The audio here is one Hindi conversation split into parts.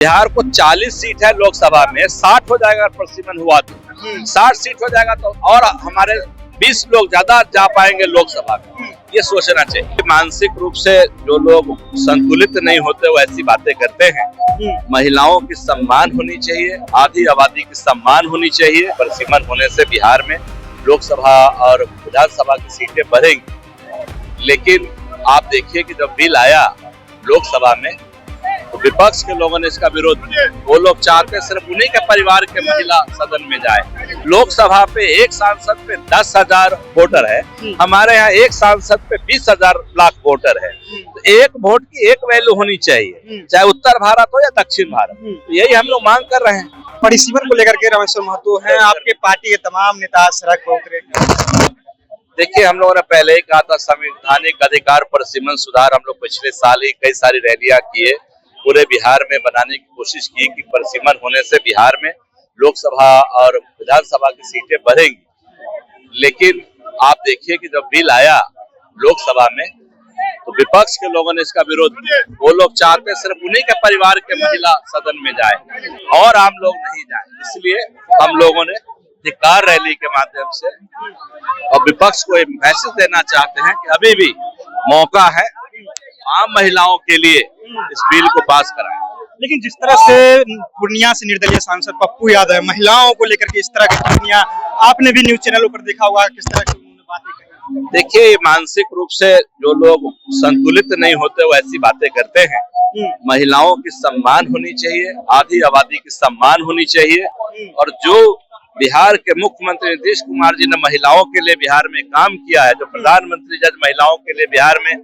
बिहार को 40 सीट है लोकसभा में, 60 हो जाएगा परिसीमन हुआ तो 60 सीट हो जाएगा तो और हमारे 20 लोग ज्यादा जा पाएंगे लोकसभा में। ये सोचना चाहिए। मानसिक रूप से जो लोग संतुलित नहीं होते वो ऐसी बातें करते हैं। महिलाओं की सम्मान होनी चाहिए, आधी आबादी की सम्मान होनी चाहिए। परिसीमन होने से बिहार में लोकसभा और विधानसभा की सीटें बढ़ेंगी, लेकिन आप देखिए कि जब बिल आया लोकसभा में तो विपक्ष के लोगों ने इसका विरोध किया। वो लोग चाहते सिर्फ उन्हीं के परिवार के महिला सदन में जाए। लोकसभा पे एक सांसद पे 10,000 वोटर है, हमारे यहाँ एक सांसद पे 20,000 लाख वोटर है। तो एक वोट की एक वैल्यू होनी चाहिए, चाहे उत्तर भारत हो या दक्षिण भारत। तो यही हम लोग मांग कर रहे हैं। परिसीमन को लेकर के रामेश्वर महतो हैं, आपके पार्टी के तमाम नेता सड़क पर उतरे। देखिए, हम लोगों ने पहले ही कहा था संवैधानिक अधिकार परिसीमन सुधार। हम लोग पिछले साल ही कई सारी रैलियां किए, पूरे बिहार में बनाने की कोशिश की कि परिसीमन होने से बिहार में लोकसभा और विधानसभा की सीटें बढ़ेंगी। लेकिन आप देखिए कि जब बिल आया लोकसभा में तो विपक्ष के लोगों ने इसका विरोध किया। वो लोग चाहते सिर्फ उन्हीं के परिवार के महिला सदन में जाए और आम लोग नहीं जाए। इसलिए हम लोगों ने धिक्कार रैली के माध्यम से और विपक्ष को एक मैसेज देना चाहते हैं कि अभी भी मौका है, आम महिलाओं के लिए इस बिल को पास कराएं। लेकिन जिस तरह से पूर्णिया से निर्दलीय सांसद पप्पू यादव महिलाओं को लेकर के इस तरह की टिप्पणियां आपने भी न्यूज चैनलों पर देखा होगा, किस तरह की उन्होंने बातें कही। देखिए, मानसिक रूप से जो लोग संतुलित नहीं होते वो ऐसी बातें करते हैं। महिलाओं की सम्मान होनी चाहिए, आधी आबादी की सम्मान होनी चाहिए। और जो बिहार के मुख्यमंत्री नीतीश कुमार जी ने महिलाओं के लिए बिहार में काम किया है, जो प्रधानमंत्री जज महिलाओं के लिए बिहार में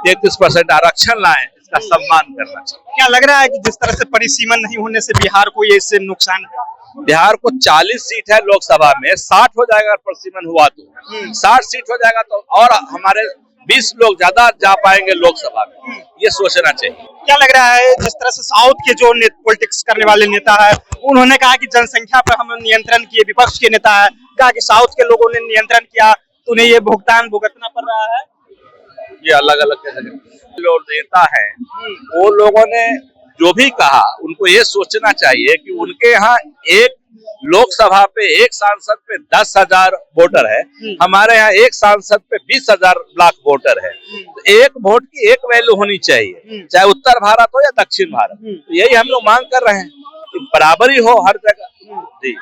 33% आरक्षण लाए, इसका सम्मान करना चाहिए। क्या लग रहा है कि जिस तरह से परिसीमन नहीं होने से बिहार को ये इससे नुकसान है? बिहार को 40 सीट है लोकसभा में, 60 हो जाएगा परिसीमन हुआ तो 60 सीट हो जाएगा तो और हमारे 20 लोग ज्यादा जा पाएंगे लोकसभा में। ये सोचना चाहिए। क्या लग रहा है जिस तरह से साउथ के जो पॉलिटिक्स करने वाले नेता है, उन्होंने कहा कि जनसंख्या पर हम नियंत्रण किए, विपक्ष के नेता है कहा कि साउथ के लोगों ने नियंत्रण किया तो उन्हें ये भुगतान भुगतना पड़ रहा है। ये अलग अलग लोग नेता है, वो लोगों ने जो भी कहा उनको ये सोचना चाहिए कि उनके यहाँ एक लोकसभा पे एक सांसद पे 10,000 वोटर है, हमारे यहाँ एक सांसद पे 20,000 लाख वोटर है। तो एक वोट की एक वैल्यू होनी चाहिए, चाहे उत्तर भारत हो या दक्षिण भारत। तो यही हम लोग मांग कर रहे हैं कि बराबरी हो हर जगह। जी,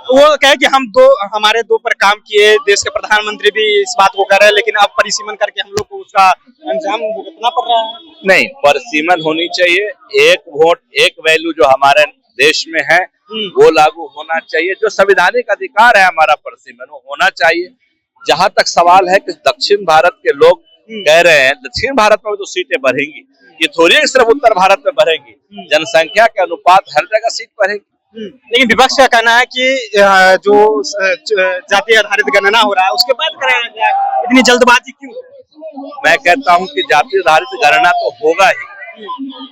वो कहे कि हमारे दो पर काम किए, देश के प्रधानमंत्री भी इस बात को कर रहे हैं, लेकिन अब परिसीमन करके हम लोग को उसका अंजाम भुगतना पड़ रहा है। नहीं, परिसीमन होनी चाहिए। एक वोट एक वैल्यू जो हमारे देश में है वो लागू होना चाहिए। जो संवैधानिक अधिकार है हमारा परिसीमन, वो होना चाहिए। जहां तक सवाल है कि दक्षिण भारत के लोग कह रहे हैं दक्षिण भारत में तो सीटें बढ़ेंगी, ये थोड़ी सिर्फ उत्तर भारत में बढ़ेंगी, जनसंख्या के अनुपात हर जगह सीट बढ़ेगी। लेकिन विपक्ष का कहना है कि जो जाति आधारित गणना हो रहा है उसके बाद कराया जाए, इतनी जल्दबाजी क्यों? मैं कहता हूं कि जाति आधारित गणना तो होगा ही,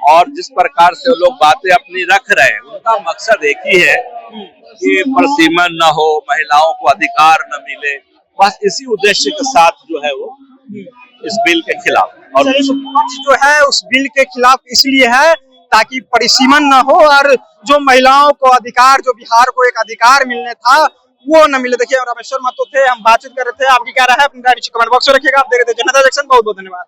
और जिस प्रकार से लोग बातें अपनी रख रहे हैं उनका मकसद एक ही है कि परिसीमन न हो, महिलाओं को अधिकार न मिले। बस इसी उद्देश्य के साथ जो है वो इस बिल के खिलाफ। और विपक्ष जो है उस बिल के खिलाफ इसलिए है ताकि परिसीमन न हो और जो महिलाओं को अधिकार, जो बिहार को एक अधिकार मिलने था वो न मिले। देखिए, रामेश्वर महतो थे, हम बातचीत कर रहे थे। आपकी क्या राय है अपनी राय नीचे कमेंट बॉक्स में रखिएगा। आप देख रहे थे जनता जंक्शन। बहुत बहुत धन्यवाद।